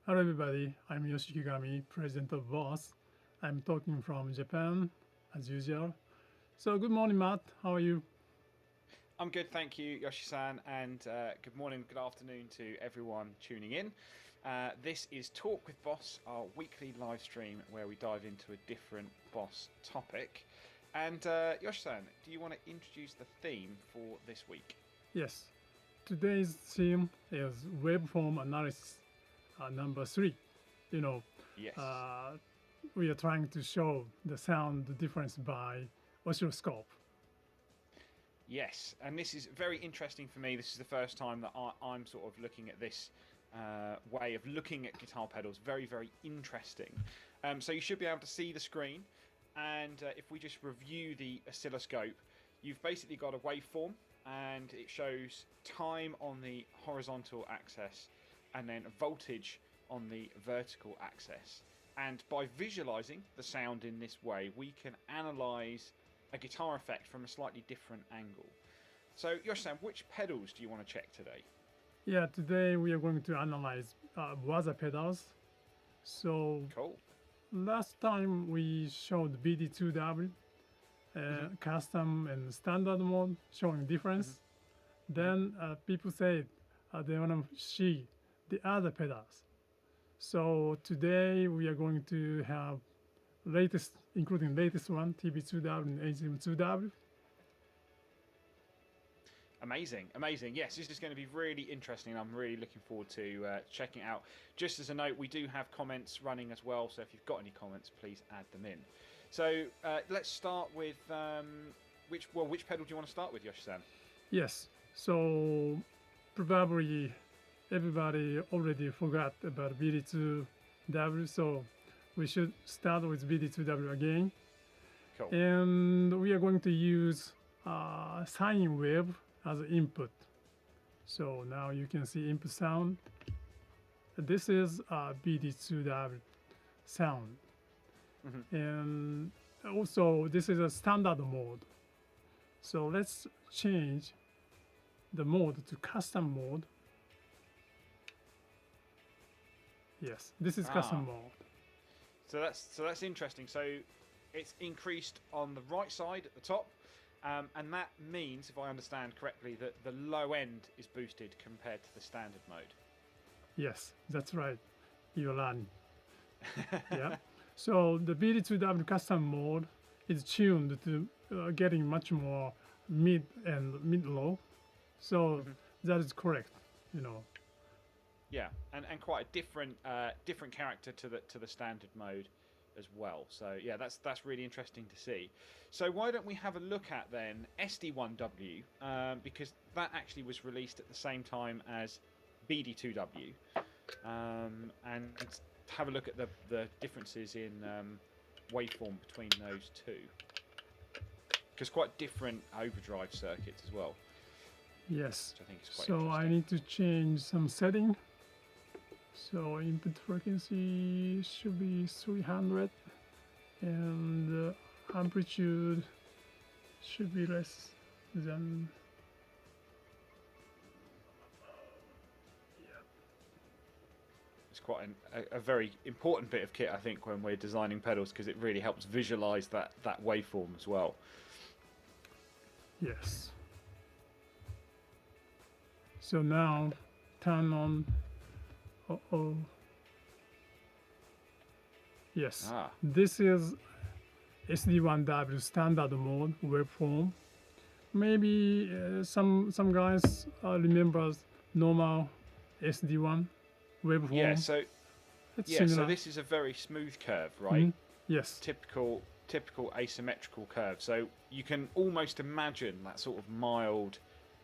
Hello everybody, I'm Yoshikigami, President of BOSS. I'm talking from Japan, as usual. So good morning, Matt. How are you? I'm good, thank you, Yoshi-san, and good morning, good afternoon to everyone tuning in. This is Talk with Boss, our weekly live stream where we dive into a different Boss topic. And Yoshi-san, do you want to introduce the theme for this week? Yes. Today's theme is waveform analysis, number 3. You know, Yes. uh, we are trying to show the sound difference by oscilloscope. Yes, and this is very interesting for me. This is the first time that I'm sort of looking at this way of looking at guitar pedals. Very, very interesting. So you should be able to see the screen, and if we just review the oscilloscope, you've basically got a waveform, and it shows time on the horizontal axis, and then voltage on the vertical axis. And by visualizing the sound in this way, we can analyze a guitar effect from a slightly different angle. So, Yoshi-san, which pedals do you want to check today? Yeah, today we are going to analyze waza pedals. So Cool. last time we showed BD2W, Mhm. custom and standard mode showing Mhm. difference. Mhm. Then people say they want to see the other pedals. So today we are going to have latest, including latest one, TB2W and AGM2W. Amazing, amazing. Yes, this is going to be really interesting. I'm really looking forward to checking it out. Just as a note, we do have comments running as well, so if you've got any comments, please add them in. So let's start with which pedal do you want to start with, Yoshi-san? Yes. So probably everybody already forgot about BD2W, so we should start with BD2W again. Cool. And we are going to use sine wave as input. So now you can see input sound. This is BD2W sound. Mhm. And also this is a standard mode. So let's change the mode to custom mode. Yes, this is custom Ah, mode. so that's interesting. So it's increased on the right side at the top, and that means, if I understand correctly, that the low end is boosted compared to the standard mode. Yes, that's right. You're learning. Yeah. So the BD2W custom mode is tuned to getting much more mid and mid low. So Mhm. that is correct. You know. Yeah, and quite a different character to the standard mode as well. So yeah, that's really interesting to see. So why don't we have a look at then SD1W, because that actually was released at the same time as BD2W, and have a look at the differences in waveform between those two, because quite different overdrive circuits as well, Yes. which I think is quite So I interesting. need to change some setting. So input frequency should be 300 and amplitude should be less than, yeah. It's quite a very important bit of kit, I think, when we're designing pedals, because it really helps visualize that waveform as well. Yes. So now turn on, oh, yes. Ah, This is SD1W standard mode waveform. Maybe some guys remember normal SD1 yeah. waveform. So It's yeah, so similar. this is a very smooth curve, right? Mhm. Yes, Typical asymmetrical curve. So you can almost imagine that sort of mild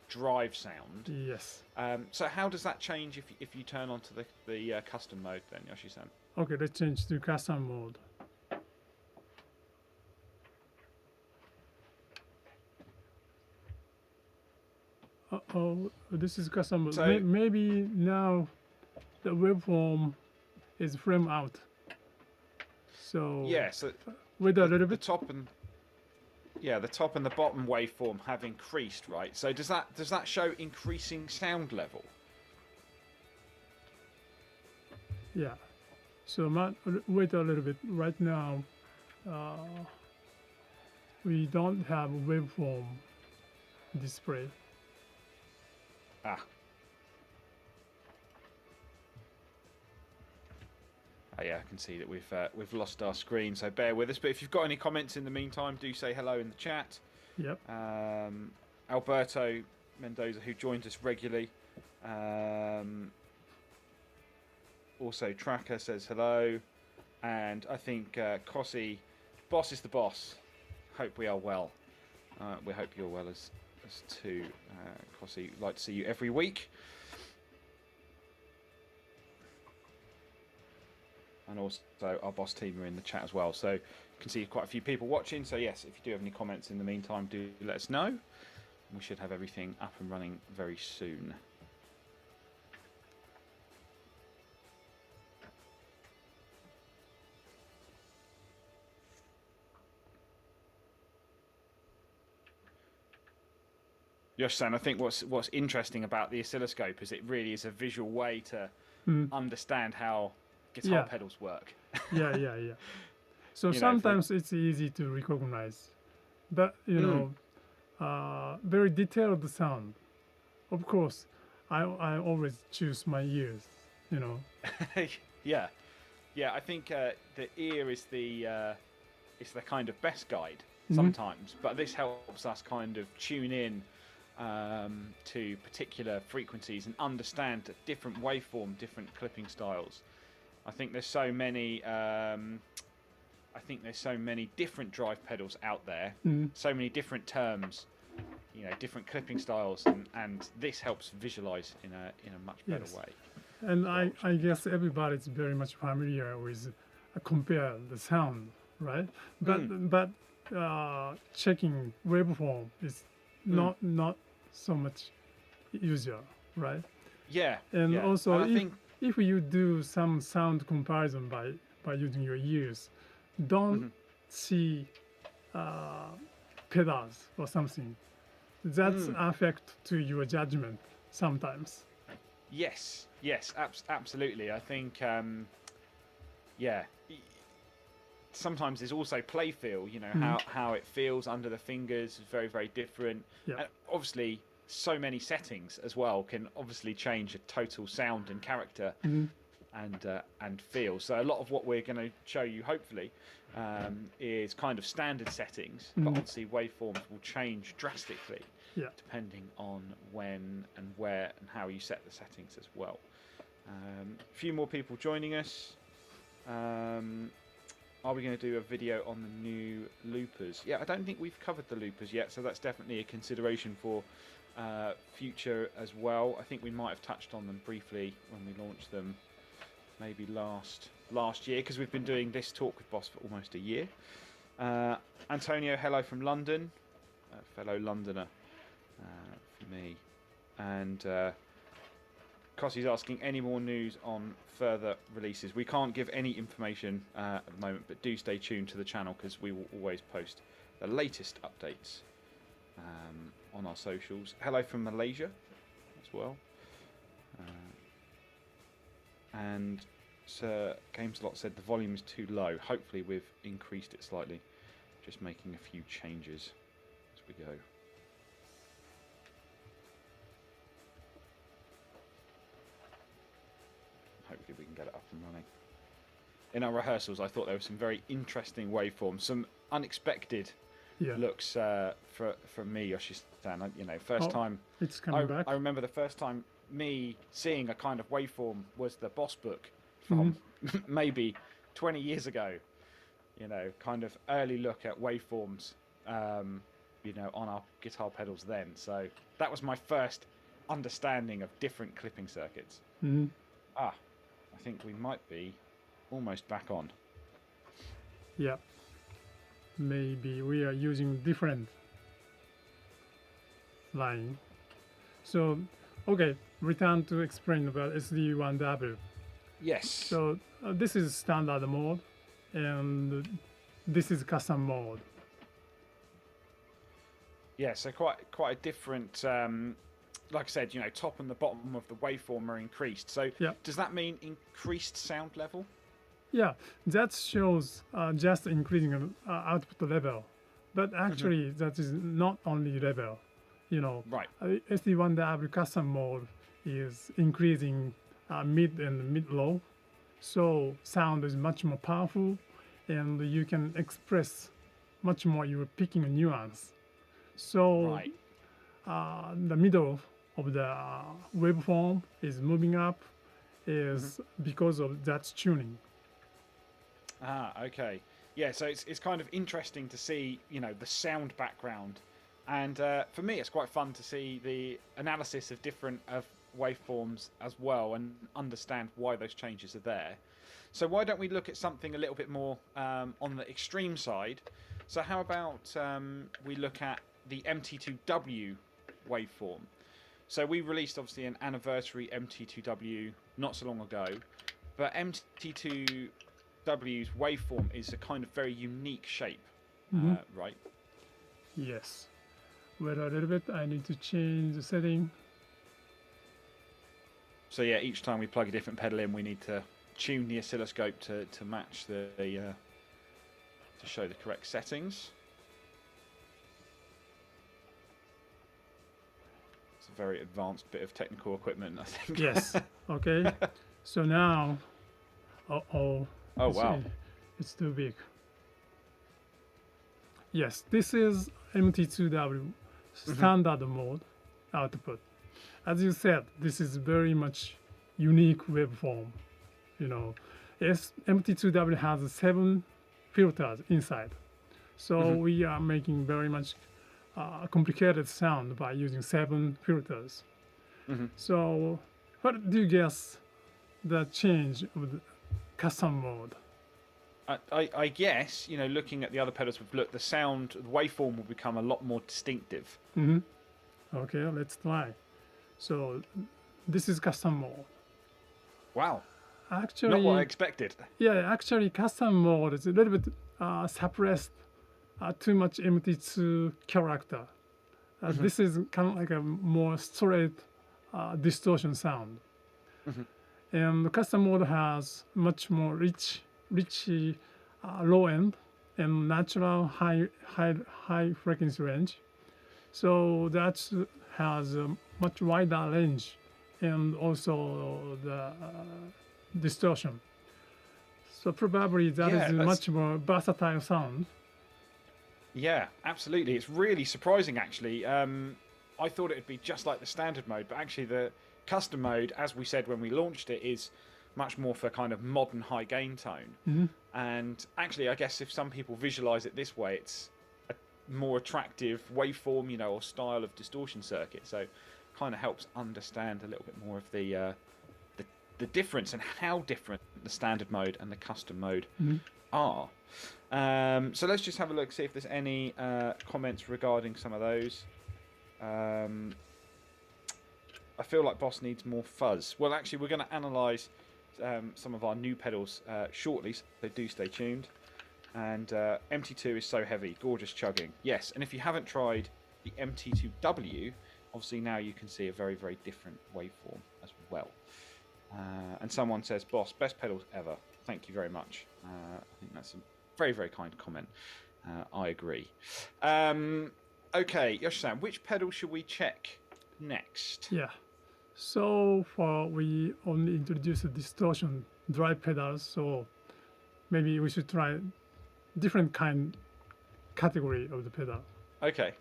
drive sound. yes. So how does that change if you turn onto the custom mode then, Yoshi-san? Okay, let's change to custom mode. Oh, this is custom mode. So Maybe now the waveform is frame out. So yeah, so wait a the little the bit. top and yeah, the top and the bottom waveform have increased, right? So does that show increasing sound level? Yeah. So wait a little bit. Right now, uh, we don't have waveform display. Ah. Oh, yeah, I can see that we've lost our screen, so bear with us. But if you've got any comments in the meantime, do say hello in the chat. Yep. Alberto Mendoza, who joins us regularly. Also, Tracker says hello. And I think Kossi, boss is the boss. Hope we are well. We hope you're well as too. Kossi, like to see you every week. And also our boss team are in the chat as well. So you can see quite a few people watching. So yes, if you do have any comments in the meantime, do let us know. We should have everything up and running very soon. Yosh-san, I think what's interesting about the oscilloscope is it really is a visual way to understand how guitar pedals work. Yeah. So sometimes it's easy to recognize, but you know, very detailed sound. Of course, I always choose my ears. You know. Yeah. I think the ear is the kind of best guide sometimes, but this helps us kind of tune in to particular frequencies and understand different waveform, different clipping styles. I think there's so many. Different drive pedals out there. So many different terms, you know, different clipping styles, and this helps visualize in a much better way. And I guess everybody's very much familiar with compare the sound, right? But checking waveform is not so much usual, right? Yeah. And also, if you do some sound comparison by using your ears, don't see pedals or something. That's affect to your judgment sometimes. Yes, absolutely. I think, sometimes there's also play feel, you know, how it feels under the fingers is very, very different. And obviously, so many settings as well can obviously change a total sound and character and feel. So a lot of what we're going to show you, hopefully, is kind of standard settings, but obviously waveforms will change drastically. Depending on when and where and how you set the settings as well. A few more people joining us. Are we going to do a video on the new loopers? Yeah, I don't think we've covered the loopers yet, so that's definitely a consideration for future as well. I think we might have touched on them briefly when we launched them, maybe last year, because we've been doing this talk with Boss for almost a year. Antonio, hello from London, fellow Londoner. For me, and Kossi's asking any more news on further releases. We can't give any information at the moment, but do stay tuned to the channel because we will always post the latest updates on our socials. Hello from Malaysia as well, and Sir Gameslot said the volume is too low. Hopefully we've increased it slightly, just making a few changes as we go. Hopefully we can get it up and running. In our rehearsals, I thought there were some very interesting waveforms, some unexpected looks from me, Yoshi-san. You know, first time it's coming back. I remember the first time me seeing a kind of waveform was the Boss book from maybe 20 years ago. You know, kind of early look at waveforms, you know, on our guitar pedals then. So that was my first understanding of different clipping circuits. I think we might be almost back on. Yeah. Maybe we are using different line. So, okay, return to explain about SD1W. Yes. So this is standard mode, and this is custom mode. Yeah, so quite a different like I said, top and the bottom of the waveform are increased. So Yeah. does that mean increased sound level? Yeah, that shows just increasing output level, but actually that is not only level. Right. SD1W custom mode is increasing mid and mid-low, so sound is much more powerful, and you can express much more. You're picking a nuance. So Right. the middle of the waveform is moving up, is because of that tuning. Okay. Yeah, so it's kind of interesting to see, the sound background. And for me, it's quite fun to see the analysis of different waveforms as well and understand why those changes are there. So why don't we look at something a little bit more on the extreme side? So how about we look at the MT2W waveform? So we released, obviously, an anniversary MT2W not so long ago, but MT2W's waveform is a kind of very unique shape, right? Yes. Wait a little bit. I need to change the setting. So yeah, each time we plug a different pedal in, we need to tune the oscilloscope to match to show the correct settings. It's a very advanced bit of technical equipment, I think. Yes. Okay. So now, Oh wow. See. It's too big. Yes, this is MT2W standard mode output. As you said, this is very much unique waveform. Yes, MT2W has 7 filters inside. So we are making very much complicated sound by using 7 filters. So what do you guess the change of the custom mode? I guess, looking at the other pedals we've looked, the waveform will become a lot more distinctive. Okay, let's try. So this is custom mode. Wow. Actually, not what I expected. Yeah, actually custom mode is a little bit suppressed too much MT2 character. This is kind of like a more straight distortion sound. And the custom mode has much more rich low end and natural high frequency range. So that has a much wider range and also the distortion. So probably that is a much more versatile sound. Yeah, absolutely. It's really surprising, actually. I thought it would be just like the standard mode, but actually the custom mode, as we said when we launched it, is much more for kind of modern high gain tone. And actually, I guess if some people visualize it this way, it's a more attractive waveform, or style of distortion circuit. So kind of helps understand a little bit more of the difference and how different the standard mode and the custom mode are. So let's just have a look, see if there's any comments regarding some of those. I feel like BOSS needs more fuzz. Well, actually, we're going to analyse some of our new pedals shortly, so do stay tuned. And MT2 is so heavy, gorgeous chugging. Yes, and if you haven't tried the MT2W, obviously now you can see a very, very different waveform as well. And someone says, BOSS, best pedals ever. Thank you very much. I think that's a very, very kind comment. I agree. Okay, Yoshi-san, which pedal should we check next? Yeah. So far, we only introduced a distortion drive pedals, so maybe we should try different category of the pedal. Okay.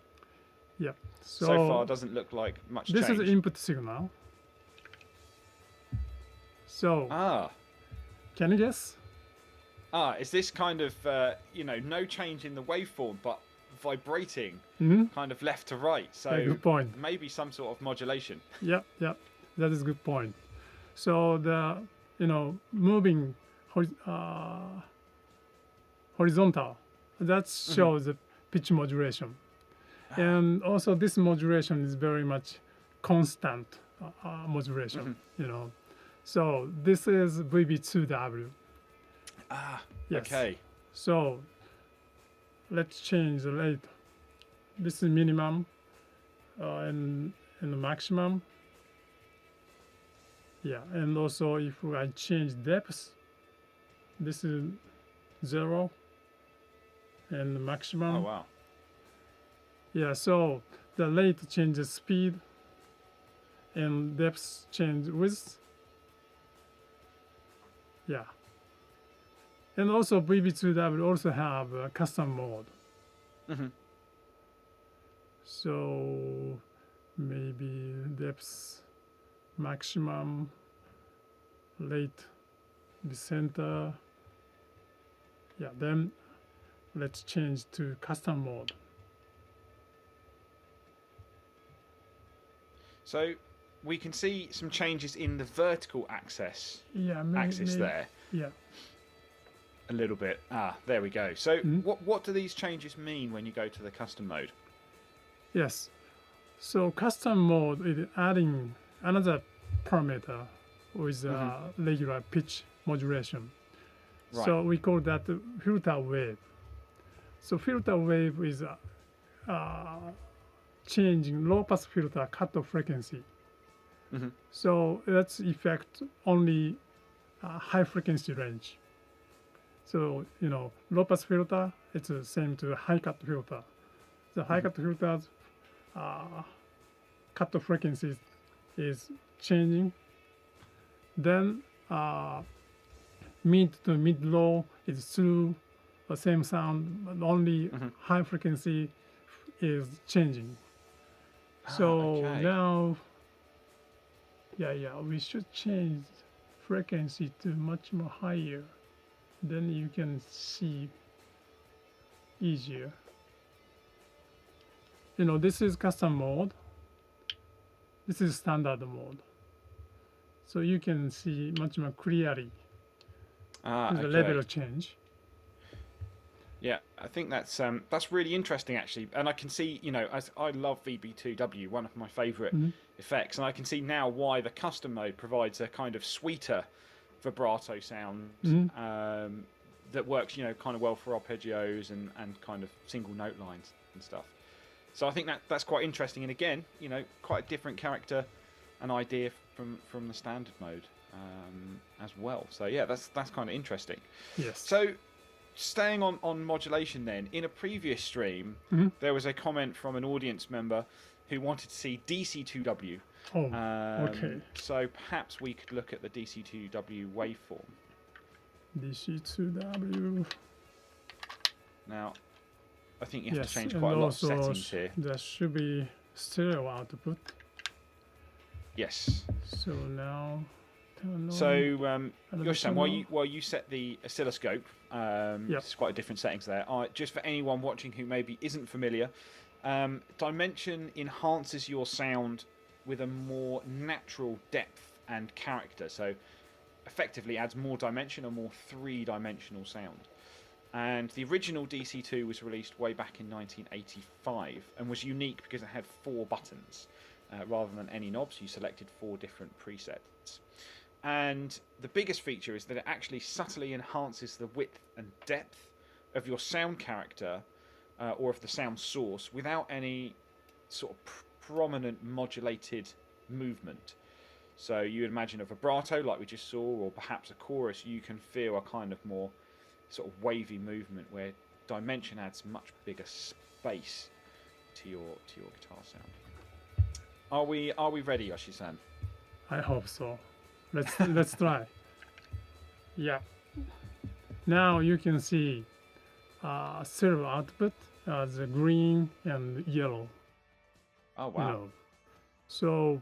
Yeah. So far, doesn't look like much this change. Is the input signal. So, can you guess? Is this kind of, no change in the waveform, but vibrating kind of left to right? So good point. Maybe some sort of modulation. Yep, that is a good point. So the, moving horizontal, that shows the pitch modulation. And also this modulation is very much constant modulation, So this is VB2W. Yes. Okay. So let's change the rate. This is minimum, and and the maximum. Yeah, and also if I change depth, this is 0 and the maximum. Oh wow. Yeah, so the rate changes speed and depth change width. Yeah. And also VB2W also have a custom mode. Mm-hmm. So maybe depth maximum, rate, the center. Yeah, then let's change to custom mode. So we can see some changes in the vertical axis. Yeah, There. Yeah. A little bit. Ah, there we go. So what do these changes mean when you go to the custom mode? Yes. So custom mode is adding another parameter with regular pitch modulation. Right. So we call that filter wave. So filter wave is changing low pass filter cutoff frequency. So that's effect only high frequency range. So low pass filter, it's the same to high cut filter. The high cut filters cutoff frequency is changing. Then mid to mid low is through the same sound, but only high frequency is changing. So okay. now, we should change frequency to much more higher. Then you can see easier. This is custom mode. This is standard mode. So you can see much more clearly the level of change. Yeah, I think that's really interesting actually, and I can see, as I love VB2W, one of my favourite effects, and I can see now why the custom mode provides a kind of sweeter vibrato sound that works, kind of well for arpeggios and kind of single note lines and stuff. So I think that's quite interesting, and again, quite a different character and idea from the standard mode as well. So yeah, that's kind of interesting. Yes. So staying on modulation then, in a previous stream, there was a comment from an audience member who wanted to see DC2W. Oh, okay. So perhaps we could look at the DC2W waveform. DC2W. Now, I think you have to change quite a lot of settings here. There should be stereo output. Yes. So now, Yoshi-san, while you set the oscilloscope, it's quite a different settings there. Just for anyone watching who maybe isn't familiar, dimension enhances your sound with a more natural depth and character. So effectively adds more dimension, a more three-dimensional sound. And the original DC2 was released way back in 1985 and was unique because it had 4 buttons. Rather than any knobs, you selected 4 different presets. And the biggest feature is that it actually subtly enhances the width and depth of your sound character or of the sound source without any sort of prominent modulated movement. So you would imagine a vibrato like we just saw, or perhaps a chorus, you can feel a kind of more sort of wavy movement where dimension adds much bigger space to your guitar sound. Are we ready, Yoshi-san? I hope so. Let's try. Yeah. Now you can see stereo output as green and yellow. Oh wow! So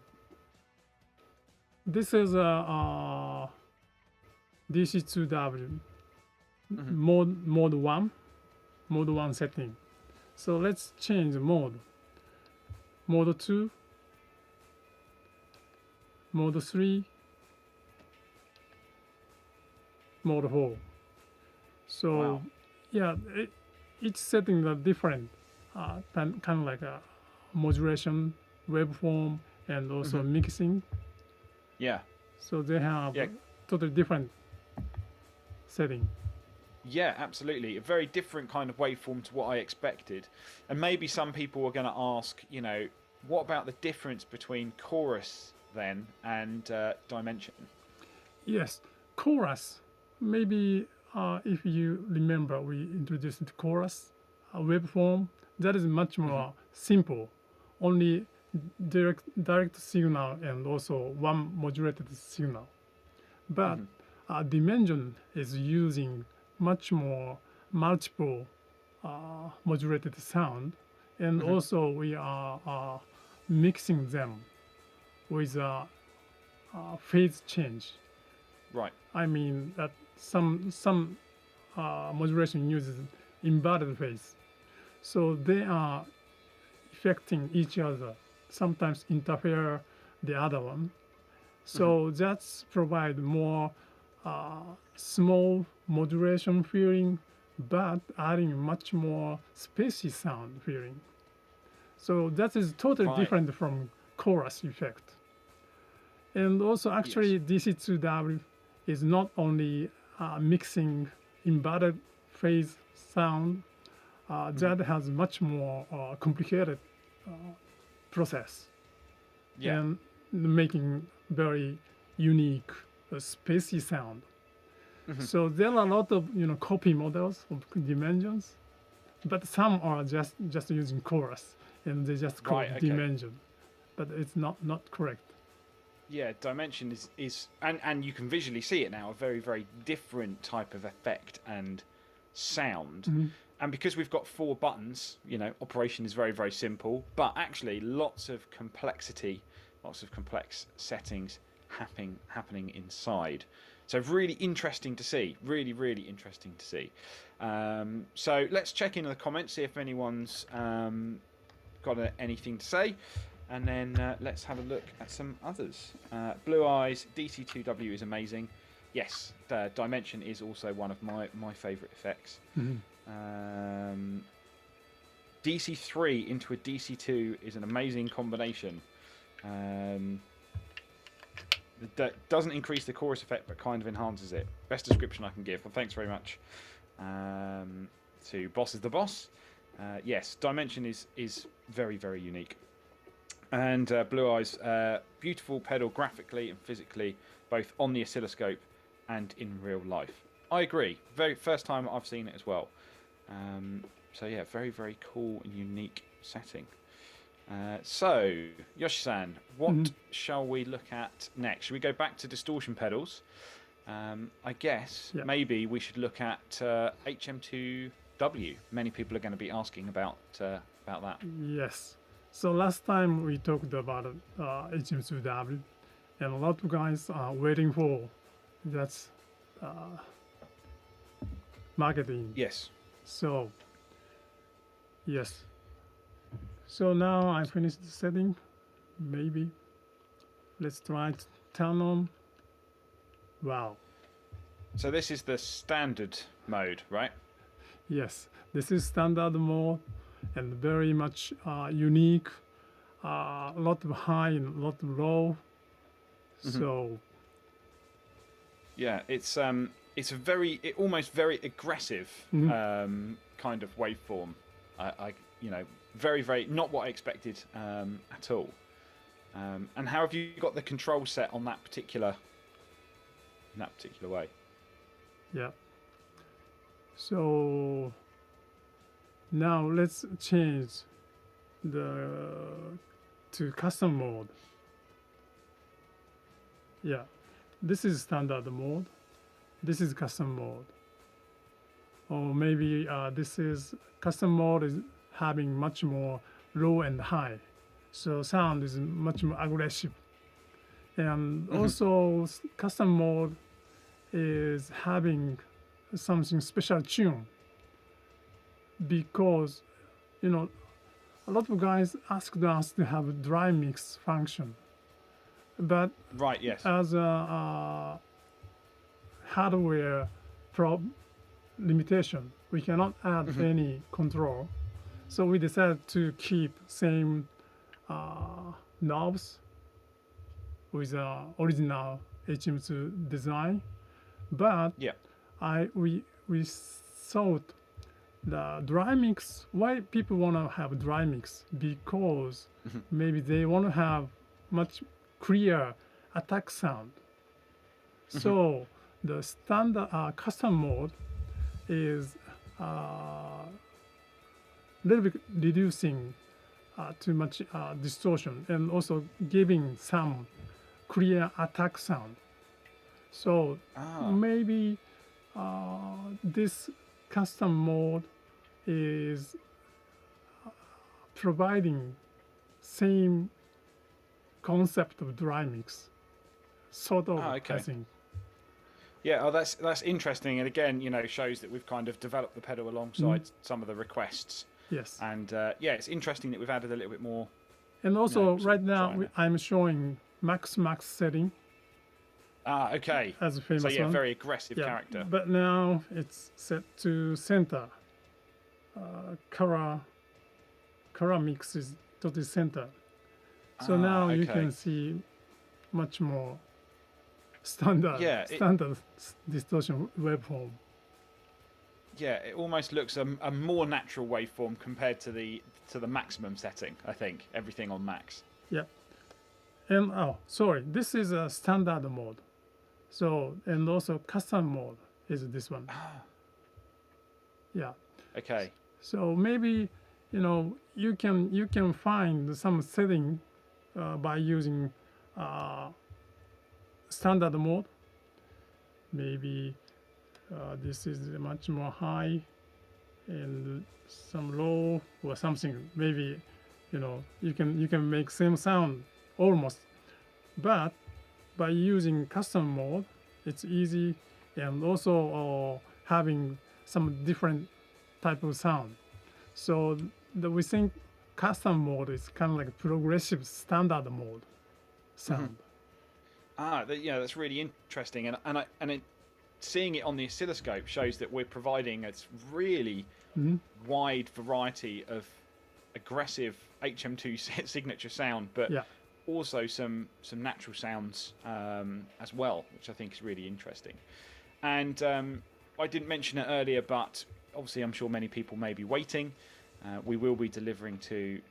this is a DC2W mode 1 setting. So let's change the mode. Mode 2. Mode 3, Mode 4. So, each setting is different, kind of like a modulation, waveform, and also mixing. Yeah. So they have totally different setting. Yeah, absolutely. A very different kind of waveform to what I expected. And maybe some people are going to ask, what about the difference between chorus then and dimension? Yes, chorus. Maybe if you remember, we introduced the chorus waveform. That is much more simple. Only direct signal and also one modulated signal. But dimension is using much more multiple modulated sound, and also we are mixing them with a phase change. Right. I mean that some modulation uses inverted phase, so they are affecting each other. Sometimes interfere the other one. So that's provide more small modulation feeling, but adding much more spacey sound feeling. So that is totally different from chorus effect. And also actually DC2W is not only mixing inverted phase sound, that has much more complicated process and making very unique spacey sound. So there are a lot of copy models of dimensions, but some are just using chorus and they just call it dimension, but it's not correct. Yeah, dimension is and you can visually see it now, a very, very different type of effect and sound. And because we've got 4 buttons, operation is very, very simple, but actually lots of complexity, lots of complex settings happening inside. So really interesting to see, really, really interesting to see. So let's check in the comments, see if anyone's got anything to say. And then let's have a look at some others. Blue Eyes, DC2W is amazing. Yes, Dimension is also one of my favourite effects. DC3 into a DC2 is an amazing combination. That doesn't increase the chorus effect, but kind of enhances it. Best description I can give. Well, thanks very much to Boss is the Boss. Yes, Dimension is very, very unique. And Blue Eyes, beautiful pedal graphically and physically, both on the oscilloscope and in real life. I agree. Very first time I've seen it as well. So yeah, very, very cool and unique setting. So Yoshi-san, what shall we look at next? Should we go back to distortion pedals? I guess maybe we should look at HM2W. Many people are going to be asking about that. Yes. So last time we talked about HM2W, and a lot of guys are waiting for that's marketing. Yes. So yes. So now I finished the setting. Maybe let's try to turn on. Wow. So this is the standard mode, right? Yes, this is standard mode and very much unique. A lot of high and a lot of low. So yeah, it's almost very aggressive kind of waveform. Very, very not what I expected at all. And how have you got the control set on that particular way? Yeah. So now let's change to custom mode. Yeah, this is standard mode. This is custom mode. Or maybe this is custom mode is having much more low and high, so sound is much more aggressive. And also custom mode is having something special tune, because a lot of guys asked us to have a dry mix function, but as a hardware limitation, we cannot add any control. So we decided to keep same knobs with original HM2 design, but we thought the dry mix, why people want to have dry mix? Because Mhm. maybe they want to have much clear attack sound. Mhm. So the standard custom mode is a little bit reducing too much distortion and also giving some clear attack sound. So Ah, maybe this custom mode is providing same concept of dry mix, sort of, I okay. think. Yeah, oh, that's interesting, and again, shows that we've kind of developed the pedal Mm, alongside some of the requests, yes. and yeah, it's interesting that we've added a little bit more, And also, sort right of now, dry in there. I'm showing max setting Ah, okay. as a So famous yeah, one. very aggressive Yeah, character. but now it's set to center. Color mix is totally center. So Ah, now you okay. can see much more Yeah, standard distortion waveform. it almost looks a more natural waveform compared to the maximum setting. I think everything on max. Yeah. And oh, sorry, this is a standard mode. So and also custom mode is this one. Ah, Yeah. okay. So maybe you can find some setting by using uh, standard mode. Maybe this is much more high and some low or something. Maybe you can make same sound almost, but by using custom mode, it's easy and also having some different type of sound. So we think custom mode is kind of like progressive standard mode Mhm. sound. Yeah, that's really interesting, seeing it on the oscilloscope shows that we're providing a really Mhm. wide variety of aggressive HM2 signature sound, but Yeah. also some natural sounds as well, which I think is really interesting. And I didn't mention it earlier, but obviously I'm sure many people may be waiting. We will be delivering to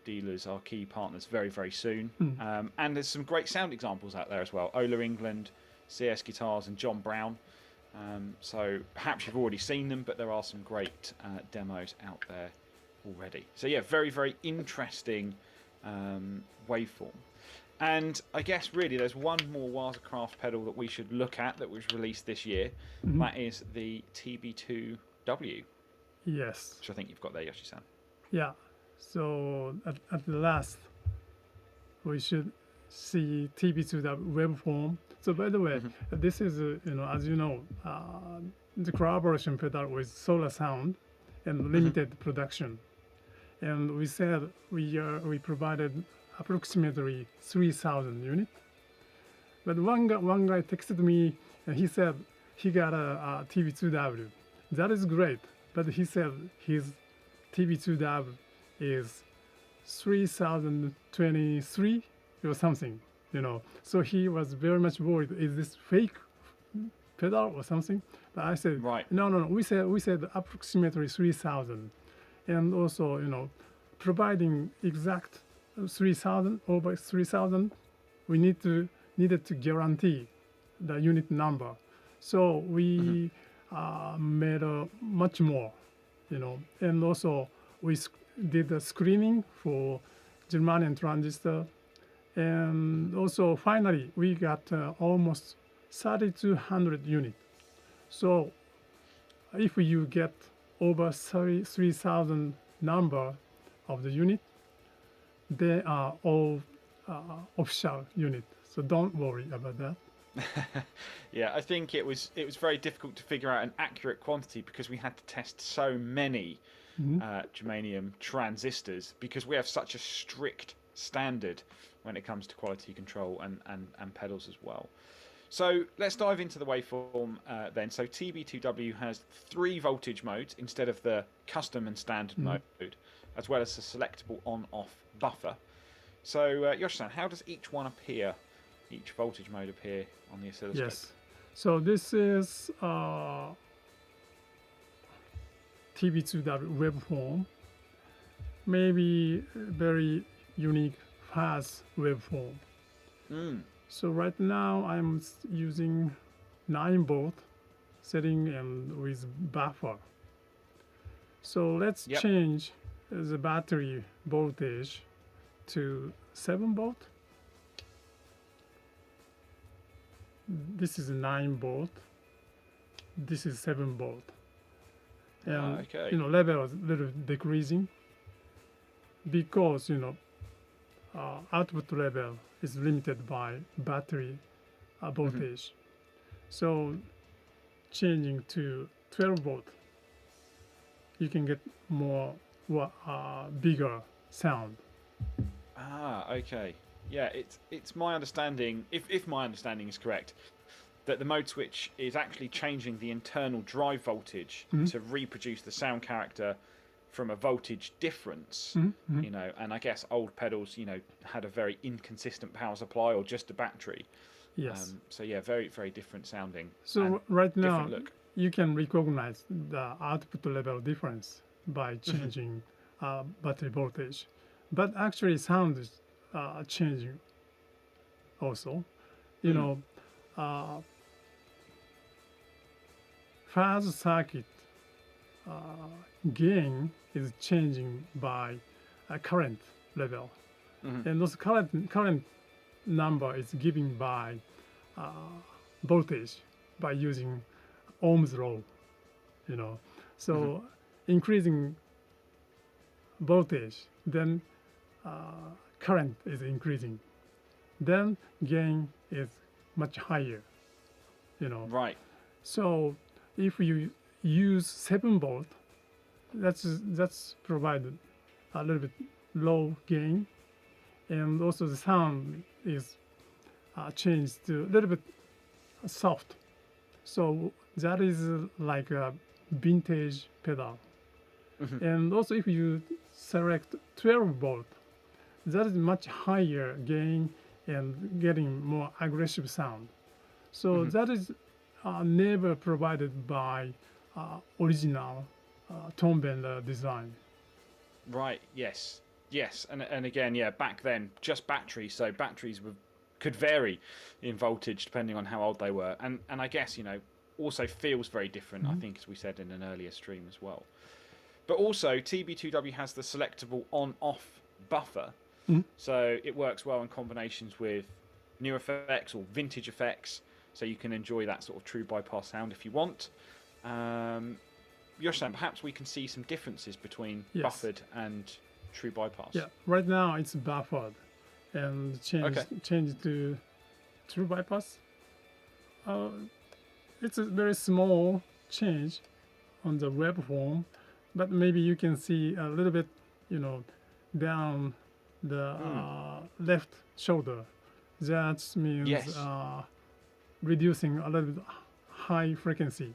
dealers, our key partners, very, very soon. Mm. And there's some great sound examples out there as well. Ola England, CS Guitars, and John Brown. So perhaps you've already seen them, but there are some great demos out there already. So yeah, very, very interesting waveform. And I guess really there's one more Wazacraft pedal that we should look at that was released this year. Mhm. That is the TB2W, Yes. which I think you've got there, Yoshi-san. Yeah. So at the last, we should see TB2W waveform. So by the way, Mhm. this is as you know, the collaboration pedal with Solar Sound and Mhm. limited production. And we said we provided approximately 3,000 units. But one guy texted me and he said he got a TB2W. That is great, but he said his TB2W is 3,023 or something. So he was very much worried. Is this fake pedal or something? But I said Right. no, no, no. We said approximately 3,000, and also providing exact 3,000 over 3,000, we needed to guarantee the unit number. So Mhm. we made much more, and also we did the screening for Germanium transistor, and also finally we got almost 3,200 units. So if you get over 3,000 number of the unit, they are all official unit. So don't worry about that. Yeah, I think it was very difficult to figure out an accurate quantity because we had to test so many Mhm. germanium transistors because we have such a strict standard when it comes to quality control and pedals as well. So let's dive into the waveform then. So TB2W has 3 voltage modes instead of the custom and standard Mhm. mode, as well as a selectable on-off buffer. So Yoshi-san, how does each one appear? Each voltage mode appear on the oscilloscope? Yes. So this is TB2W waveform, maybe very unique fast waveform. So right now I'm using 9-volt setting and with buffer. So let's change the battery voltage to 7-volt. This is 9-volt. This is 7-volt. And level is a little decreasing because output level is limited by battery voltage. So changing to 12-volt, you can get more bigger sound. Okay. Yeah, it's my understanding, if my understanding is correct, that the mode switch is actually changing the internal drive voltage to reproduce the sound character from a voltage difference. And I guess old pedals, had a very inconsistent power supply or just a battery. Yes. So yeah, very, very different sounding. So right now, you can recognize the output level difference by changing battery voltage. But actually sound is changing also. Fast circuit gain is changing by current level. And those current number is given by voltage by using Ohm's law. So increasing voltage, then current is increasing, then gain is much higher. Right. So if you use 7-volt, that's provided a little bit low gain, and also the sound is changed to a little bit soft. So that is like a vintage pedal. And also if you select 12-volt, that is much higher gain and getting more aggressive sound. So that is never provided by original tone bender design. Right. Yes. And again, back then just batteries. So batteries could vary in voltage depending on how old they were, and I guess also feels very different. I think, as we said in an earlier stream as well. But also TB2W has the selectable on-off buffer, so it works well in combinations with new effects or vintage effects. So you can enjoy that sort of true bypass sound if you want. Yosh-san, perhaps we can see some differences between buffered and true bypass. Yeah, right now it's buffered, and change to true bypass. It's a very small change on the waveform, but maybe you can see a little bit, down the left shoulder. That means reducing a little bit high frequency.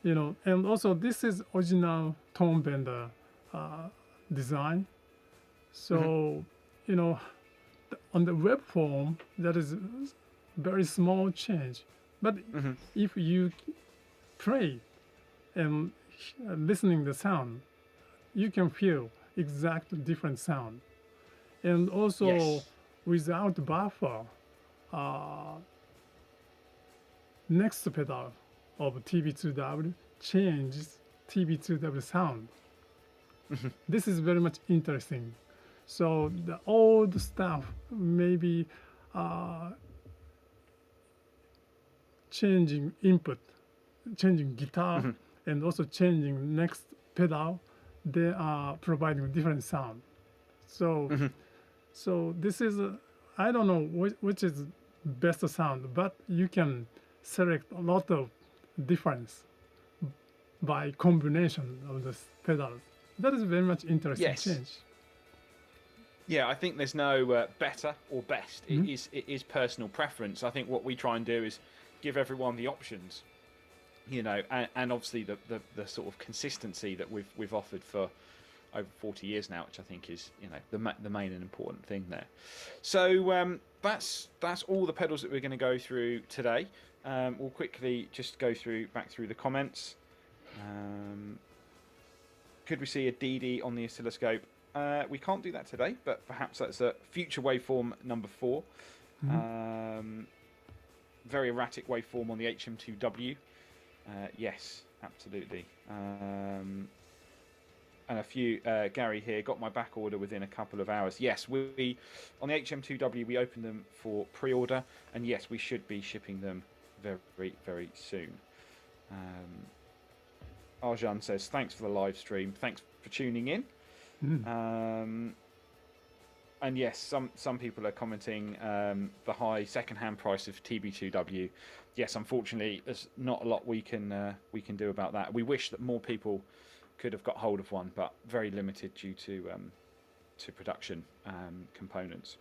And also this is original tone bender design. So, on the waveform, that is very small change. But if you play and listening the sound, you can feel exact different sound. And also without buffer, next pedal of TB2W changes TB2W sound. This is very much interesting. So the old stuff maybe changing input, changing guitar, and also changing next pedal, they are providing different sound. So so this is I don't know which is best sound, but you can select a lot of difference by combination of the pedals. That is very much interesting change. Yeah, I think there's no better or best. It is personal preference. I think what we try and do is give everyone the options, and obviously the sort of consistency that we've offered for over 40 years now, which I think is the main and important thing there. So that's all the pedals that we're going to go through today. We'll quickly just go back through the comments. could we see a DD on the oscilloscope? We can't do that today, but perhaps that's a future waveform number 4. Very erratic waveform on the HM2W. Yes, absolutely. And a few, Gary here, got my back order within a couple of hours. Yes, we on the HM2W, we opened them for pre-order, and yes, we should be shipping them very, very soon. Arjan says, thanks for the live stream. Thanks for tuning in. And yes, some people are commenting the high second-hand price of TB2W. Yes, unfortunately, there's not a lot we can do about that. We wish that more people could have got hold of one, but very limited due to production components.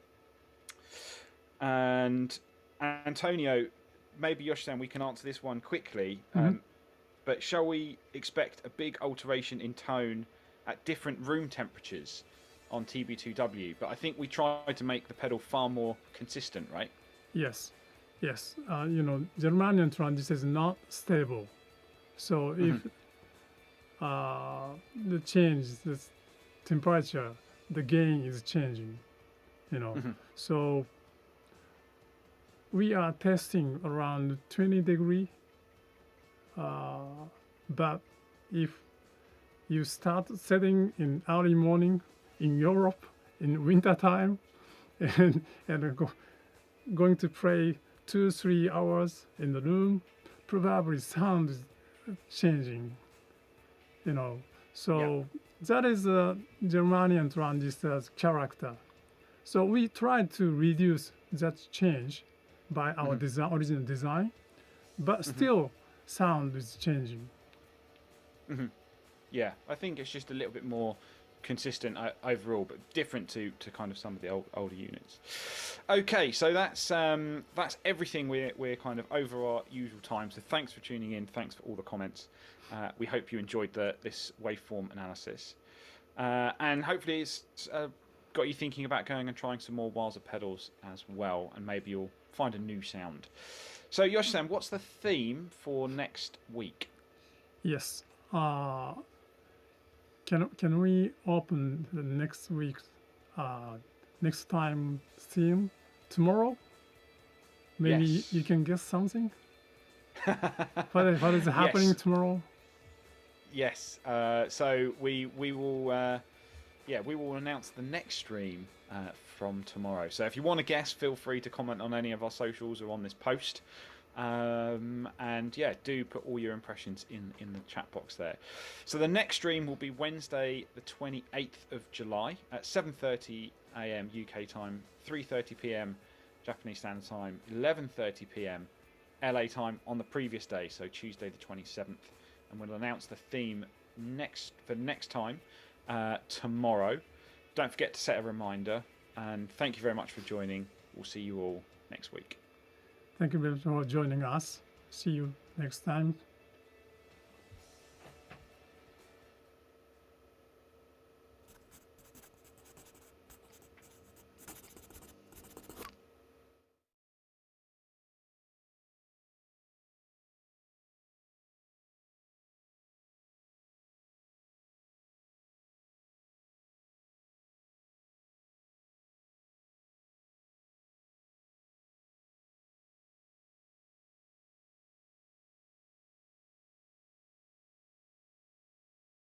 And Antonio, maybe Yoshi-san, we can answer this one quickly. But shall we expect a big alteration in tone at different room temperatures on TB2W? But I think we tried to make the pedal far more consistent, right? Yes. Germanium transistor is not stable. So if the temperature, the gain is changing, So we are testing around 20 degree. But if you start setting in early morning in Europe in winter time and going to play 2-3 hours in the room, probably sound is changing, So that is a Germanium transistor's character. So we tried to reduce that change by our original design, but still sound is changing. Yeah, I think it's just a little bit more consistent overall, but different to kind of some of the older units. Okay, so that's everything. We're kind of over our usual time. So thanks for tuning in. Thanks for all the comments. We hope you enjoyed this waveform analysis, and hopefully it's got you thinking about going and trying some more Wowser pedals as well, and maybe you'll find a new sound. So Yoshi-san, what's the theme for next week? Yes. Can we open the next week's next time theme tomorrow? Maybe you can guess something. What is happening tomorrow? Yes. So we will we will announce the next stream from tomorrow. So if you want to guess, feel free to comment on any of our socials or on this post. And yeah, do put all your impressions in the chat box there. So the next stream will be Wednesday the 28th of July at 7:30 AM UK time, 3:30 PM Japanese Standard Time, 11:30 PM LA time on the previous day, so Tuesday the 27th, and we'll announce the theme next time tomorrow. Don't forget to set a reminder, and thank you very much for joining. We'll see you all next week. Thank you very much for joining us. See you next time.